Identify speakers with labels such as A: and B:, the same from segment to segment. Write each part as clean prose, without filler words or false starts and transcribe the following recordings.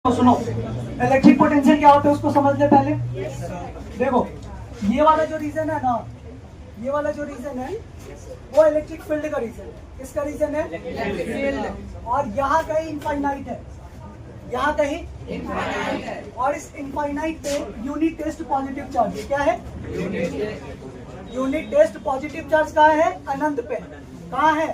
A: तो सुनो, electric potential क्या होता है उसको समझ ले पहले। देखो, ये वाला जो रीजन है ना, ये वाला जो रीजन है वो इलेक्ट्रिक फील्ड का रीजन है। किसका रीजन है? फील्ड। और यहाँ कहीं इनफाइनाइट है, यहाँ कहीं इनफाइनाइट है। और इस इनफाइनाइट पे यूनिट टेस्ट पॉजिटिव चार्ज क्या है? यूनिट टेस्ट पॉजिटिव चार्ज कहाँ है? अनंत पे। कहाँ है?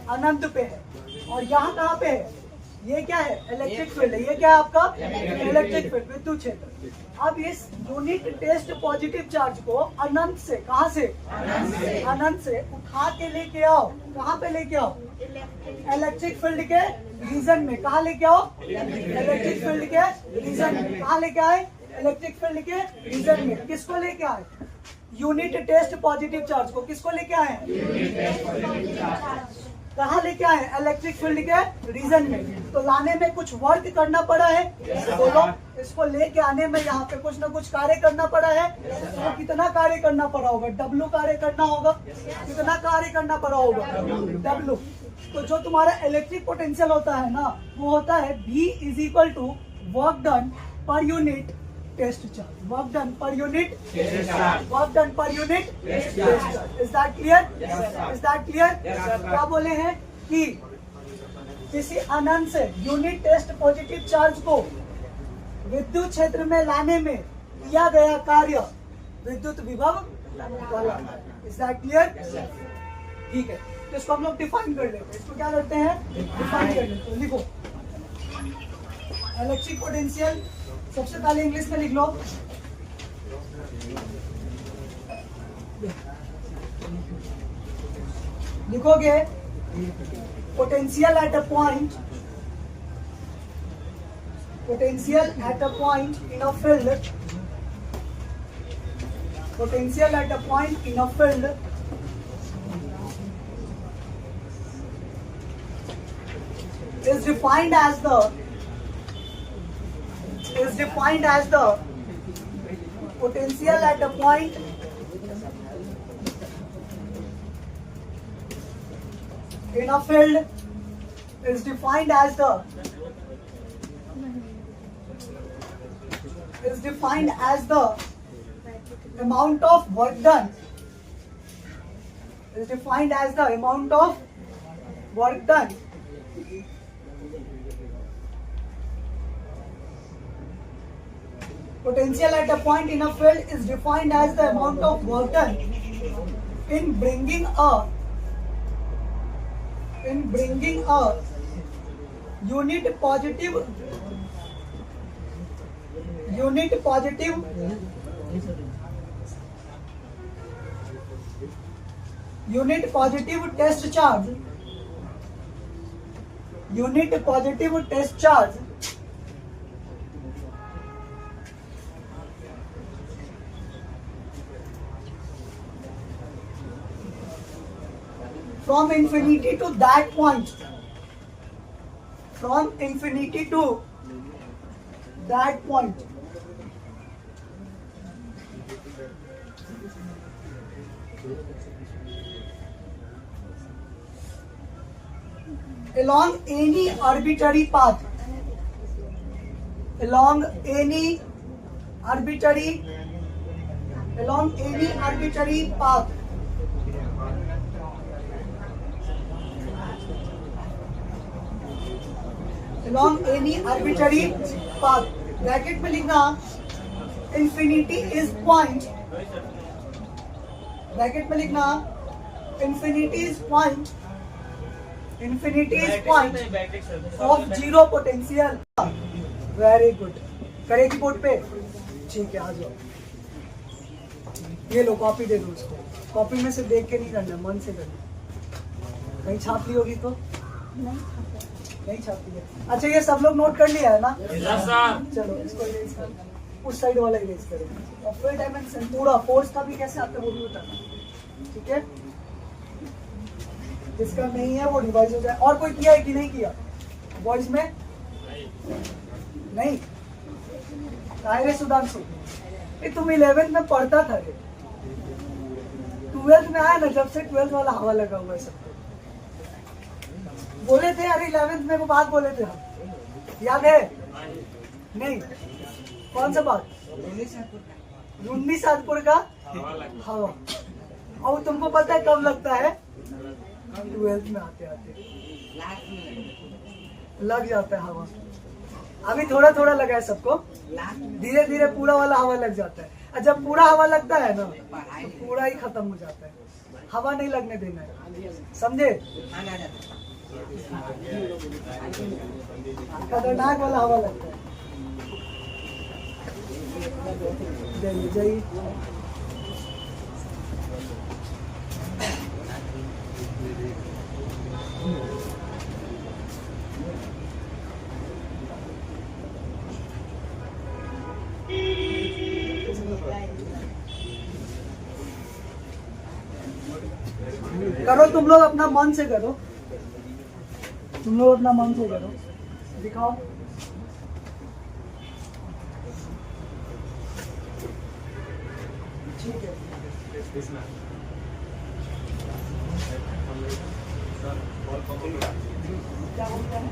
A: अनंत पे है। और यहाँ कहाँ पे है? ये क्या है? इलेक्ट्रिक फील्ड है। ये क्या है आपका? इलेक्ट्रिक फील्ड, विद्युत क्षेत्र। अब इस यूनिट टेस्ट पॉजिटिव चार्ज को अनंत से, कहाँ से? अनंत से उठा के लेके आओ। कहाँ पे लेके आओ? इलेक्ट्रिक फील्ड के रीजन में। कहाँ लेके आओ? इलेक्ट्रिक फील्ड के रीजन में। कहाँ लेके आए? इलेक्ट्रिक फील्ड के रीजन में। किसको लेके आए? यूनिट टेस्ट पॉजिटिव चार्ज को। किसको लेके आए? कहाँ लेके आए? इलेक्ट्रिक फील्ड के रीजन में। तो लाने में कुछ वर्क करना पड़ा है। बोलो, इसको लेके आने में यहाँ पे कुछ ना कुछ कार्य करना पड़ा है। तो कितना कार्य करना पड़ा होगा? W कार्य करना होगा। कितना कार्य करना पड़ा होगा? W। तो जो तुम्हारा इलेक्ट्रिक पोटेंशियल होता है ना, वो होता है V = work done per unit test charge. Work done per unit, work done per unit test charge. Is that clear? Is that clear? क्या बोले हैं कि किसी अनंत से यूनिट टेस्ट पॉजिटिव चार्ज को विद्युत क्षेत्र में लाने में किया गया कार्य विद्युत विभव कहलाता है। Is that clear? ठीक है, तो इसको हम लोग डिफाइन कर लेते हैं। इसको क्या करते हैं? डिफाइन कर लेते हैं। लिखो, इलेक्ट्रिक पोटेंशियल सबसे पहले इंग्लिश में लिख लो। लिखोगे potential at a point, potential at a point in a field, potential at a point in a field is defined as the potential at a point in a field is defined as the amount of work done, is defined as the amount of work done potential at a point in a field is defined as the amount of work done in bringing a unit positive test charge from infinity to that point, from infinity to that point, along any arbitrary path, along any arbitrary path along any arbitrary path। Bracket में लिखना infinity is point, bracket में लिखना infinity is point of zero potential। Very good, करेगी board पे? ठीक है, आ जाओ। ये लो, कॉपी दे दो उसको। कॉपी में से देख के नहीं करना, मन से करना। कहीं छाप ली होगी तो? नहीं छापी है। अच्छा, ये सब लोग नोट कर लिया है ना? चलो इसको इरेज कर, उस साइड वाला इरेज करो। और फिर डायमेंशन पूरा फोर्स का भी कैसे आता है वो भी बताना, ठीक है? जिसका नहीं है वो रिवाइज हो जाए। और कोई किया है कि नहीं किया बॉयज में? नहीं। रे सुधांशु, तुम 11th में पढ़ता था रे, 12th में आया ना, जब से 12th वाला हवा लगा हुआ है सबको। बोले थे यार 11th में वो बात बोले थे हम, याद है? नहीं, कौन सा बात? रुन्नी सातपुर का हवा। और तुमको पता है कब लगता है? 12th में आते आते लग जाता है हवा। अभी थोड़ा थोड़ा लगा है सबको, धीरे धीरे पूरा वाला हवा लग जाता है। और जब पूरा हवा लगता है ना तो पूरा ही खत्म हो जाता है। हवा नहीं लगने देना है, समझे? खतरनाक वाला हवा लगता है। जय जय। करो तुम लोग अपना मन से करो, तुम लोग अपना मन से करो, दिखाओ। ठीक है। क्या बोलते हैं?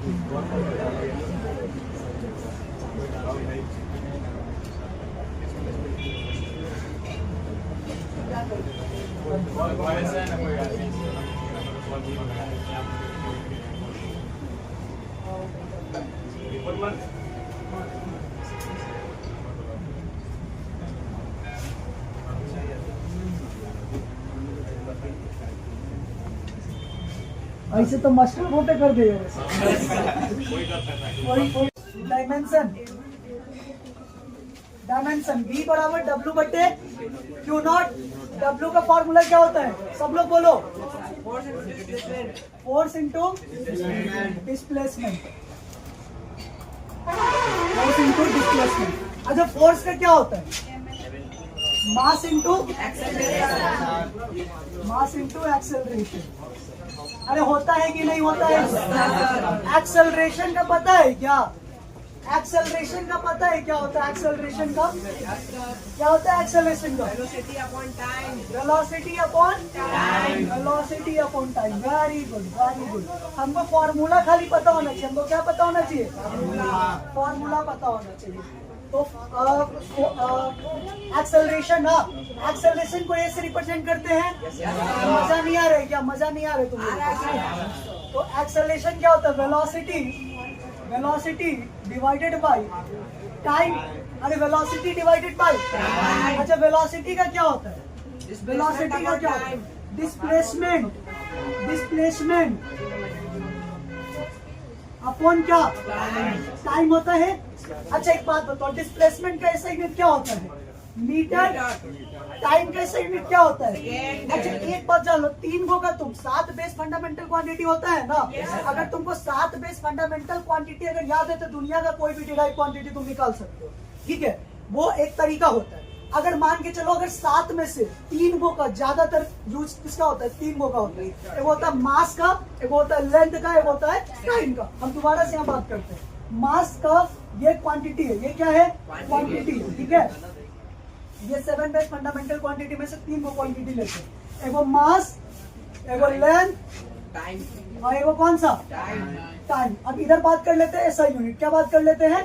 A: ऐसे तो मास्टर वो पे कर दिए। डायमेंशन V बराबर W बटे Q नॉट। W का फॉर्मूला क्या होता है? सब लोग बोलो। Force into displacement. Force into displacement. अच्छा, फोर्स का क्या होता है? Mass into acceleration. अरे होता है कि नहीं होता है? एक्सेलरेशन का पता है क्या? एक्सेलरेशन का पता है क्या होता है? एक्सेलरेशन का क्या होता है? एक्सेलरेशन का velocity upon time. Velocity upon time. Very good, very good. हमको फॉर्मूला खाली पता होना चाहिए। हमको क्या पता होना चाहिए? फॉर्मूला पता होना चाहिए। तो एक्सेलरेशन, एक्सेलरेशन को ए से रिप्रेजेंट करते हैं। मजा नहीं आ रहा है क्या? मजा नहीं आ रहा है तुम्हें? तो एक्सेलरेशन क्या होता है? Velocity divided by time. अरे वेलोसिटी डिवाइडेड बाय, अच्छा वेलोसिटी का क्या होता है? वेलोसिटी का क्या होता है? डिस्प्लेसमेंट अपॉन क्या? टाइम होता है। अच्छा एक बात बताओ, डिस्प्लेसमेंट का ऐसा यूनिट क्या होता है? मीटर। टाइम का ऐसा यूनिट क्या होता है? अच्छा एक बात जान लो, 3 गो का तुम 7 बेस फंडामेंटल क्वांटिटी होता है ना। अगर तुमको 7 बेस फंडामेंटल क्वांटिटी अगर याद है तो दुनिया का कोई भी डिराइव क्वांटिटी तुम निकाल सकते हो, ठीक है? वो एक तरीका होता है। अगर मान के चलो अगर 7 में से 3 गो का ज्यादातर यूज किसका होता है? 3 गो का होता है। एक होता है मास का, एक होता है लेंथ का, एक होता है टाइम का। हम दोबारा से यहाँ बात करते हैं। मास का ये क्वांटिटी है, ये क्या है? क्वांटिटी, ठीक है? ये 7 बेस फंडामेंटल क्वांटिटी में से 3 गो क्वांटिटी लेते हैं। एगो मास, एगो लेंथ, और एगो कौन सा? टाइम। अब इधर बात कर लेते हैं एसआई यूनिट। क्या बात कर लेते हैं?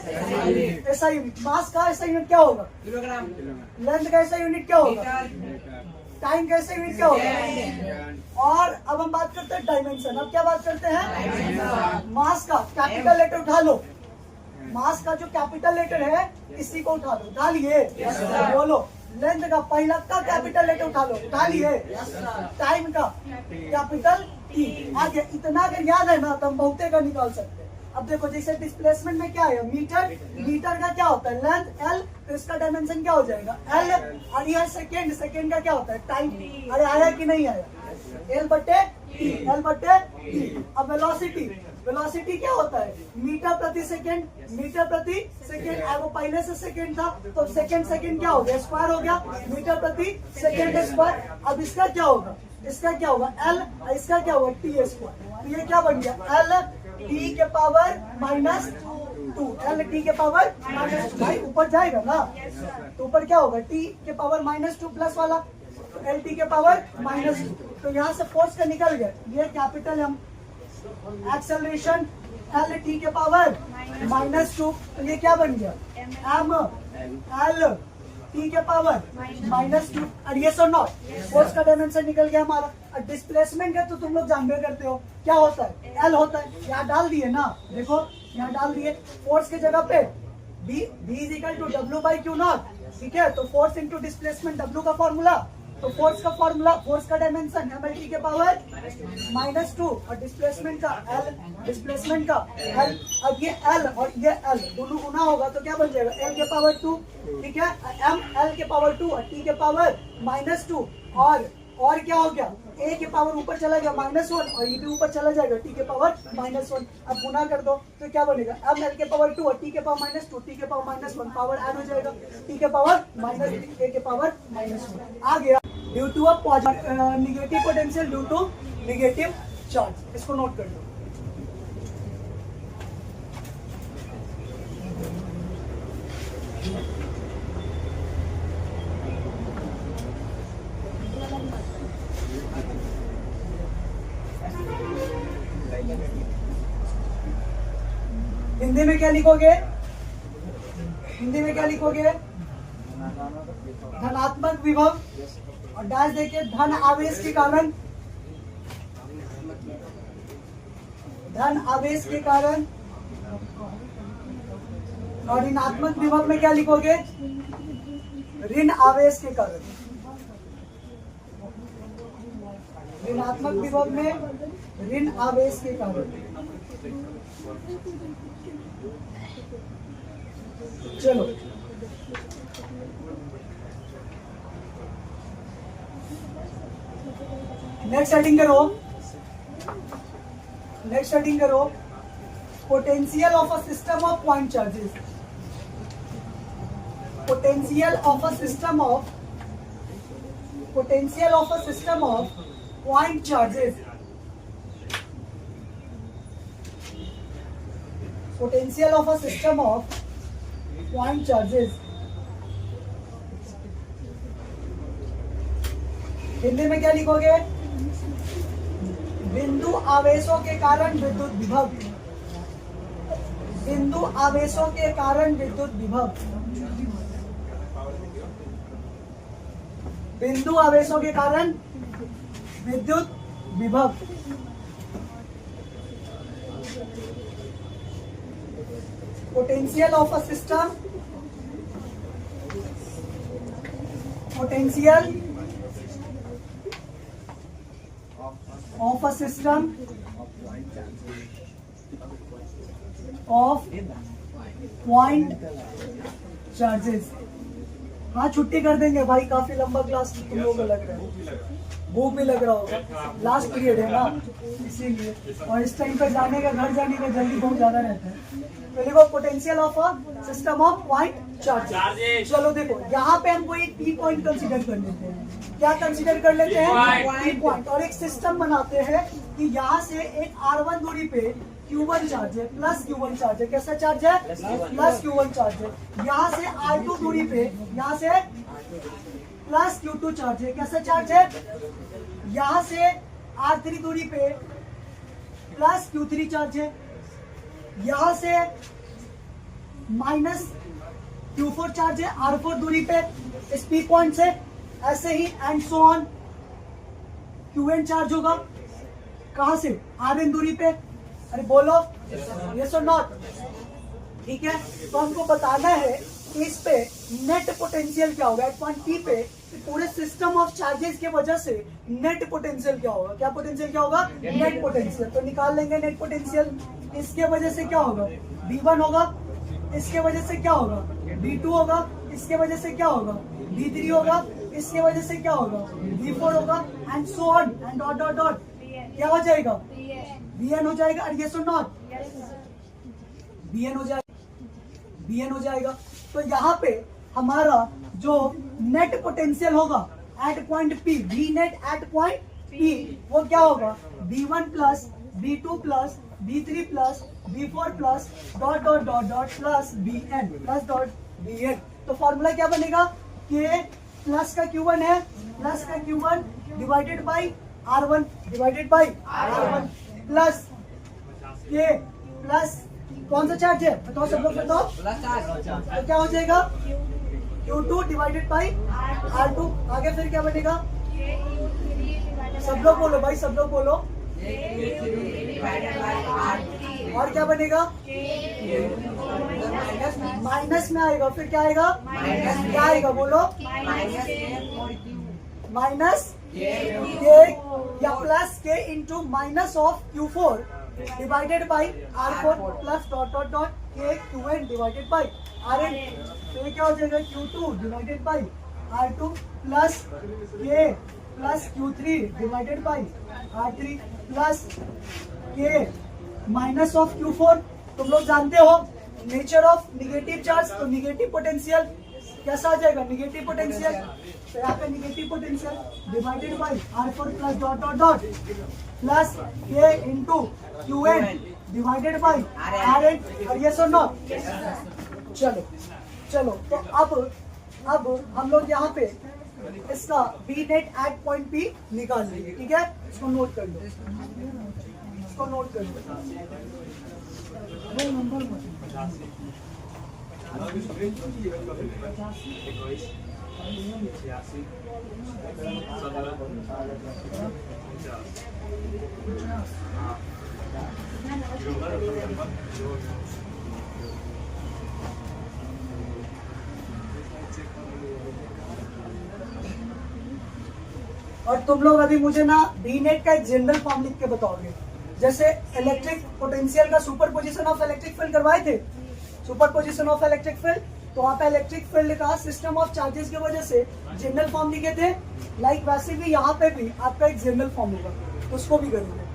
A: SI unit. मास का एसआई यूनिट क्या होगा? किलोग्राम। लेंथ का एसआई यूनिट क्या होगा? टाइम का एसआई यूनिट क्या होगा? और अब हम बात करते हैं डायमेंशन। अब क्या बात करते हैं? मास का कैपिटल लेटर उठा लो। मास का जो कैपिटल लेटर है इसी को उठा लो। उठा लिए? बोलो। लेंथ का पहला का कैपिटल लेटर उठा लो। उठा लिए? टाइम का कैपिटल टी। आगे इतना अगर याद है ना तो हम बहुते का निकाल सकते हैं। अब देखो जैसे डिस्प्लेसमेंट में क्या है? मीटर। मीटर का क्या होता है? Length L. तो इसका डायमेंशन क्या हो जाएगा? एल। और यह सेकेंड। सेकेंड का क्या होता है? टाइम। अरे आया कि नहीं आया? एल बटे टी। एल बटे टी। अब वेलोसिटी। वेलोसिटी क्या होता है? मीटर प्रति सेकेंड। मीटर प्रति सेकेंड। वो पहले से सेकेंड था तो सेकेंड क्या हो गया? स्क्वायर हो गया। मीटर प्रति सेकेंड स्क्वायर। अब इसका क्या होगा? इसका क्या होगा? एल। इसका क्या होगा? T square. तो ये क्या बन गया? एल टी के पावर -2। एल टी के पावर -2। भाई ऊपर जाएगा ना तो ऊपर क्या होगा? टी के पावर -2 प्लस वाला, तो एल टी के पावर -2। तो यहाँ से फोर्स का निकल गया। ये कैपिटल हम एक्सेलरेशन एल टी के पावर -2, तो ये क्या बन गया m l t के पावर -2। और ये सो नॉट, फोर्स का डायमेंशन निकल गया हमारा। और डिस्प्लेसमेंट है तो तुम लोग जानबे करते हो क्या होता है, एल होता है। यहाँ डाल दिए ना, देखो यहाँ डाल दिए, फोर्स की जगह पे b is equal to w by Q naught, ठीक है। तो फोर्स इंटू डिस्प्लेसमेंट w का फॉर्मूला, तो फोर्स का फॉर्मूला, फोर्स का डायमेंशन एम एल टी के पावर -2 और डिस्प्लेसमेंट का एल, डिस्प्लेसमेंट का एल। अब ये एल और ये एल दोनों गुना होगा तो क्या बन जाएगा, एल के पावर 2, ठीक है, एम एल के पावर 2 और टी के पावर -2। और क्या हो गया, ए के पावर ऊपर चला गया -1 और ये भी ऊपर चला जाएगा टी के पावर -1। अब गुना कर दो तो क्या बनेगा, एम एल के पावर 2 और टी के पावर -2, टी के पावर -1, पावर ऐड हो जाएगा, टी के पावर -3, ए के पावर -1 आ गया। Due to a negative potential due to negative charge, इसको नोट कर लो। हिंदी में क्या लिखोगे, हिंदी में क्या लिखोगे, धनात्मक विभव और डैश देखिए धन आवेश के कारण, धन आवेश के कारण। और ऋणात्मक विभव में क्या लिखोगे, ऋण आवेश के कारण। ऋणात्मक विभव में ऋण आवेश के कारण। चलो नेक्स्ट हेडिंग करो, नेक्स्ट हेडिंग करो, potential of a system of point charges. Potential of a system of, potential of a system of point charges. Potential of a system of point charges. Hindi में क्या लिखोगे, बिंदु आवेशों के कारण विद्युत विभव। बिंदु आवेशों के कारण विद्युत विभव। बिंदु आवेशों के कारण विद्युत विभव। Potential of a system, potential of a system of point charges. हाँ छुट्टी कर देंगे भाई, काफी लंबा क्लास तुम लोगों को लग रहा है, भूख भी लग रहा होगा, लास्ट पीरियड है ना इसीलिए, और इस टाइम पे जाने का, घर जाने का जल्दी बहुत ज्यादा रहता है। तो देखो potential of a system of point charges. चलो देखो यहाँ पे हमको एक पी पॉइंट कंसीडर कर लेते हैं। क्या कंसीडर कर लेते हैं, पी पॉइंट। और एक सिस्टम बनाते हैं कि यहाँ से एक R1 दूरी पे Q1 चार्ज है, प्लस Q1 चार्ज है। कैसा चार्ज है, प्लस Q1 चार्ज है। यहाँ से R2 दूरी पे, यहाँ से प्लस Q2 चार्ज है। कैसा चार्ज है, यहाँ से R3 दूरी पे प्लस Q3 चार्ज है। यहाँ से माइनस Q4 चार्ज है R4 दूरी पे इस पी पॉइंट से। ऐसे ही and so on Qn charge होगा कहां से, Rn दूरी पे। अरे बोलो यस और नॉट, ठीक है। तो हमको बताना है कि इस पे नेट पोटेंशियल क्या होगा एट पॉइंट पी पे। पूरे सिस्टम ऑफ चार्जेस के वजह से नेट पोटेंशियल क्या होगा, क्या पोटेंशियल क्या होगा, नेट पोटेंशियल। तो निकाल लेंगे नेट पोटेंशियल। इसके वजह से क्या होगा, V1 होगा। इसके वजह से क्या होगा, V2 होगा। इसके वजह से क्या होगा, V3 होगा। इसके वजह से क्या होगा, V4 होगा and so on and dot dot dot. क्या हो जाएगा, Vn हो जाएगा। और ये सो नॉट, Vn हो जाएगा, Vn हो जाएगा। तो यहाँ पे हमारा जो नेट पोटेंशियल होगा at point P, V net at point P, वो क्या होगा, V1 plus V2 plus V3 plus V4 plus dot dot dot dot plus Vn plus dot Vn। तो फॉर्मूला क्या बनेगा, K प्लस का Q1 है, plus का Q1 divided by R1 divided by R1 plus K plus कौन सा charge है बताओ सब लोग बताओ। तो क्या हो जाएगा Q2 डिवाइडेड बाई R2। आगे फिर क्या बनेगा सब लोग बोलो भाई, सब लोग बोलो। और क्या बनेगा माइनस में आएगा, फिर क्या आएगा क्या आएगा बोलो माइनस के या plus k into minus of Q4 divided by R4 plus dot dot dot k Qn divided by Rn। तो ये क्या हो जाएगा Q2 divided by R2 plus k plus Q3 divided by R3 plus k minus of Q4। तुम लोग जानते हो nature of negative charge, तो निगेटिव पोटेंशियल कैसा आ जाएगा निगेटिव पोटेंशियल। तो यहाँ पे negative potential divided by R4 plus dot dot dot plus k into Qn divided by Rn। और ये सुनो चलो चलो, तो अब हम लोग यहाँ पे इसका B net at point P निकाल लेंगे, ठीक है। इसको नोट कर लो, इसको नोट कर लो। और तुम लोग अभी मुझे ना बी नेट का एक जनरल फॉर्म लिख के बताओगे। जैसे इलेक्ट्रिक पोटेंशियल का सुपरपोजिशन ऑफ इलेक्ट्रिक फील्ड करवाए थे, सुपरपोजिशन ऑफ इलेक्ट्रिक फील्ड, तो आप इलेक्ट्रिक फील्ड का सिस्टम ऑफ चार्जेस की वजह से जनरल फॉर्म लिखे थे। लाइक वैसे भी यहाँ पे भी आपका एक जनरल फॉर्म होगा, तो उसको भी करोगे।